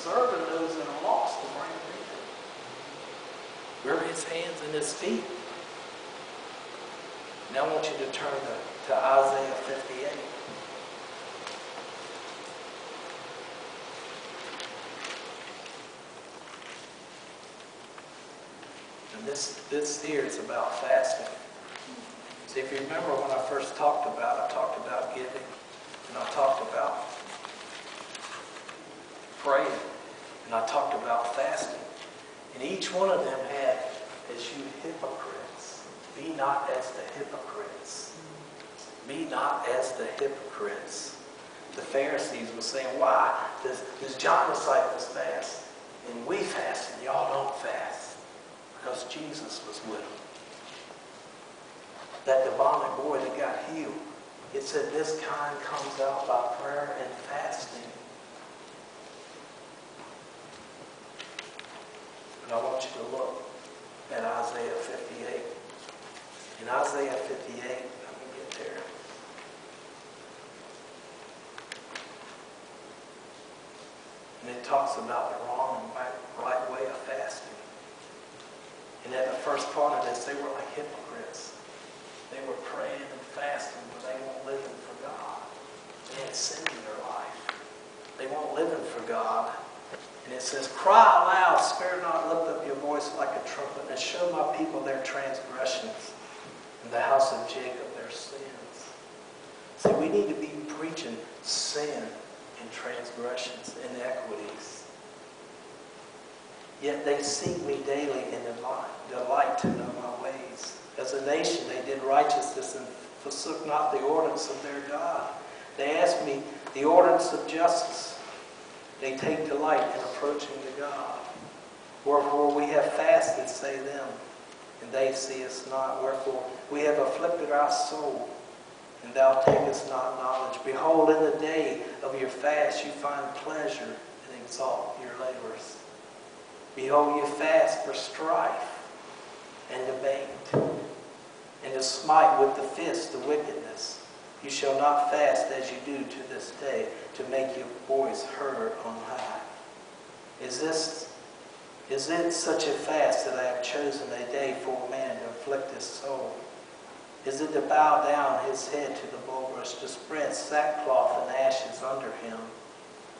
serving those that are lost to bring them in. We're his hands and his feet. Now I want you to turn to Isaiah 58. And this here is about fasting. See, if you remember when I first talked about giving, and I talked about praying, and I talked about fasting. And each one of them had, as you hypocrites, be not as the hypocrites. Be not as the hypocrites. The Pharisees were saying, why does John's disciples fast? And we fast, and y'all don't fast. Because Jesus was with them. That demonic boy that got healed, it said this kind comes out by prayer and fasting. And I want you to look at Isaiah 58. In Isaiah 58, let me get there. And it talks about the wrong and right way of fasting. And at the first part of this, they were like hypocrites. They were praying and fasting, but they weren't living for God. They had sin in their life. They weren't living for God. And it says, cry aloud, spare not, lift up your voice like a trumpet, and show my people their transgressions, and the house of Jacob their sins. See, we need to be preaching sin and transgressions, inequities. Yet they seek me daily and delight to know my ways. As a nation, they did righteousness and forsook not the ordinance of their God. They asked me the ordinance of justice. They take delight in approaching to God. Wherefore we have fasted, say them, and they see us not. Wherefore we have afflicted our soul, and thou takest not knowledge. Behold, in the day of your fast you find pleasure and exalt your labors. Behold, you fast for strife and debate, and to smite with the fist the wickedness. You shall not fast as you do to this day, to make your voice heard on high. Is it such a fast that I have chosen a day for a man to afflict his soul? Is it to bow down his head to the bulrush, to spread sackcloth and ashes under him?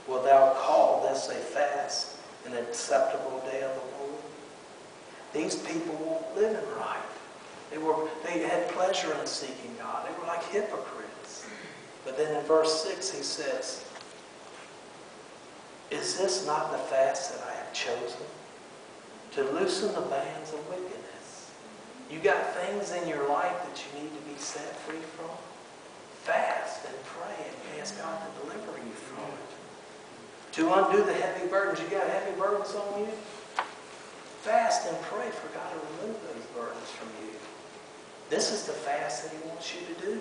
Wilt thou call this a fast, an acceptable day of the Lord? These people weren't living right. They had pleasure in seeking God. They were like hypocrites. But then in verse 6 he says, is this not the fast that I have chosen? To loosen the bands of wickedness. You got things in your life that you need to be set free from? Fast and pray and ask God to deliver you from it. To undo the heavy burdens. You got heavy burdens on you? Fast and pray for God to remove those burdens from you. This is the fast that he wants you to do.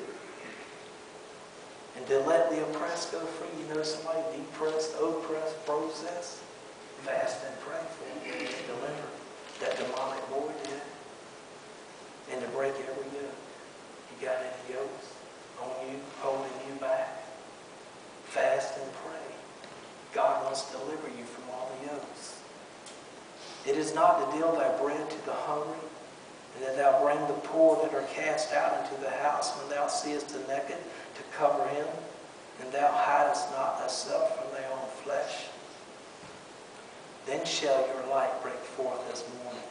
And to let the oppressed go free. You know somebody depressed, oppressed, processed? Fast and pray for him to deliver. That demonic boy did. And to break every yoke. You got any yokes on you, holding you back? Fast and pray. God wants to deliver you from all the yokes. It is not to deal thy bread to the hungry, and that thou bring the poor that are cast out into the house when thou seest the naked, to cover him, and thou hidest not thyself from thy own flesh. Then shall your light break forth as morning,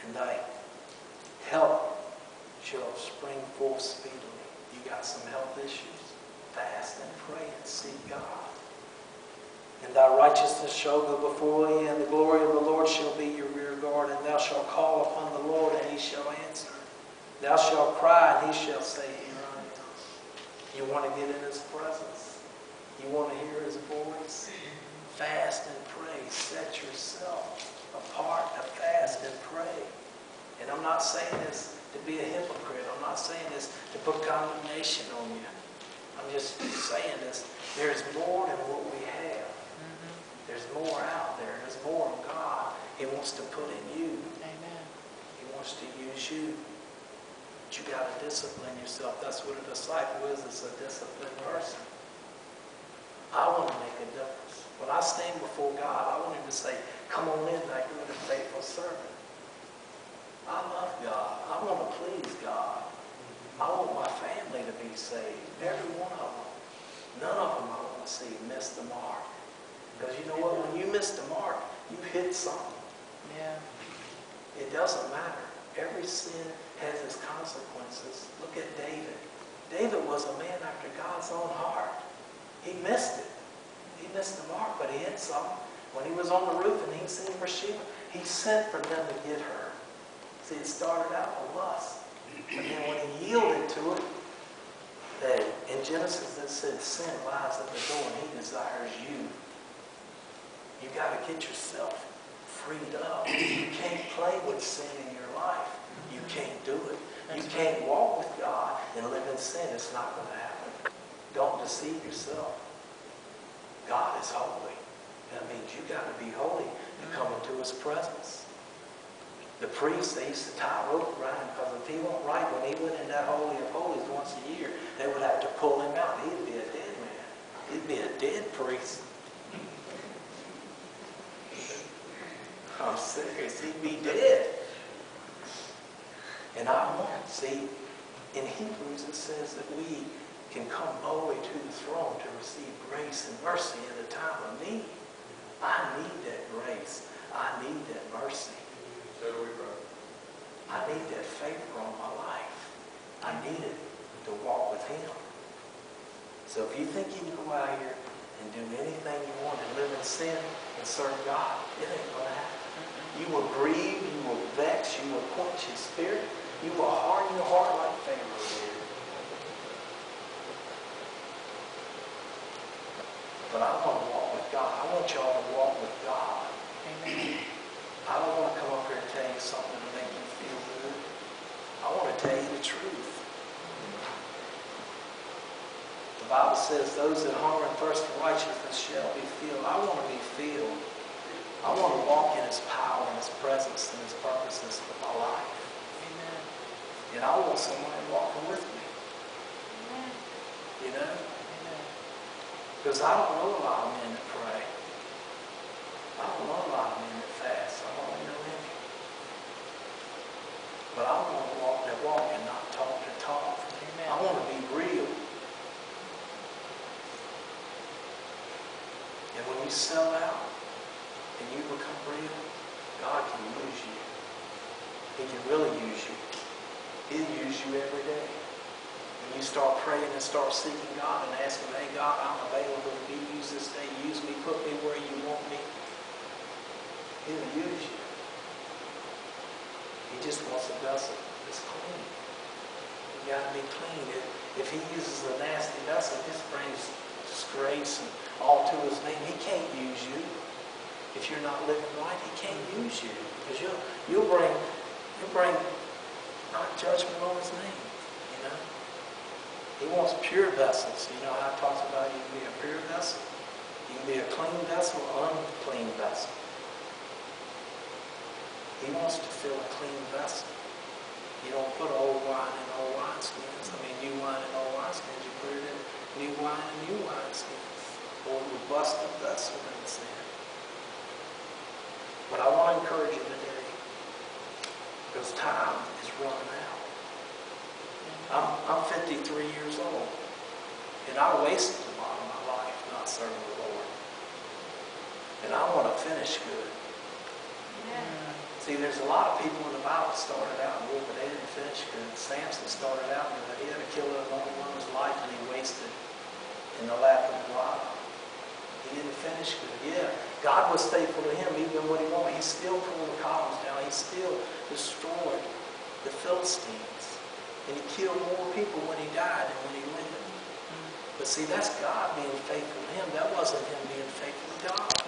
and thy help shall spring forth speedily. You got some health issues? Fast and pray and seek God. And thy righteousness shall go before thee, and the glory of the Lord shall be your rear guard. And thou shalt call upon the Lord, and he shall answer. Thou shalt cry, and he shall say, here I am. You want to get in his presence? You want to hear his voice? Fast and pray. Set yourself apart to fast and pray. And I'm not saying this to be a hypocrite. I'm not saying this to put condemnation on you. I'm just saying this. There's more than what we have. There's more out there. There's more of God he wants to put in you. Amen. He wants to use you. But you got to discipline yourself. That's what a disciple is. It's a disciplined person. I want to make a difference. When I stand before God, I want him to say, come on in, thy good and faithful servant. I love God. I want to please God. I want my family to be saved. Every one of them. None of them I want to see miss the mark. Because you know what? When you miss the mark, you hit something. Yeah. It doesn't matter. Every sin has its consequences. Look at David. David was a man after God's own heart. He missed it. He missed the mark, but he hit something. When he was on the roof and he seen Bathsheba, he sent for them to get her. See, it started out with lust. But then when he yielded to it, in Genesis it said sin lies at the door and he desires you. You got to get yourself freed up. You can't play with sin in your life. You can't do it. You can't walk with God and live in sin. It's not going to happen. Don't deceive yourself. God is holy. That means you got to be holy to come into his presence. The priests, they used to tie a rope around him because if he wasn't right, when he went in that Holy of Holies once a year, they would have to pull him out. He'd be a dead man. He'd be a dead priest. I'm serious. He'd be dead. And see, in Hebrews it says that we can come boldly to the throne to receive grace and mercy in a time of need. I need that grace. I need that mercy. So do we, brother. I need that favor on my life. I need it to walk with him. So if you think you can go out here and do anything you want and live in sin and serve God, it ain't going to happen. You will grieve, you will vex, you will quench his spirit, you will harden your heart like Pharaoh did. But I want to walk with God. I want y'all to walk with God. Amen. I don't want to come up here and tell you something to make you feel good. I want to tell you the truth. The Bible says those that hunger and thirst for righteousness shall be filled. I want to be filled. I want to walk in his power and his presence and his purposes for my life. Amen. And I want somebody walking with me. Amen. You know? Amen. Because I don't know a lot of men that pray. I don't know a lot of men that fast. I don't know any. But I want to walk that walk and not talk that talk. Amen. I want to be real. And when you sell out and you become real, God can use you. He can really use you. He'll use you every day. When you start praying and start seeking God and asking, hey God, I'm available to be used this day. Use me, put me where you want me. He'll use you. He just wants a vessel that's clean. You got to be clean. If he uses a nasty vessel, this brings disgrace and all to his name. He can't use you. If you're not living right, he can't use you. Because you'll bring not judgment on his name. You know? He wants pure vessels. You know how it talks about you can be a pure vessel? You can be a clean vessel or unclean vessel. He wants to fill a clean vessel. You don't put old wine in old wineskins. New wine in old wineskins. You put it in new wine in new wineskins. Or we bust the vessel in the sin. But I want to encourage you today, because time is running out. I'm 53 years old, and I wasted a lot of my life not serving the Lord. And I want to finish good. Amen. See, there's a lot of people in the Bible started out good, but they didn't finish good. Samson started out good. He had to kill another one of his life, and he wasted in the lap of Delilah. He didn't finish good. Yeah, God was faithful to him even when he wanted. He still pulled the columns down. He still destroyed the Philistines. And he killed more people when he died than when he lived. But see, that's God being faithful to him. That wasn't him being faithful to God.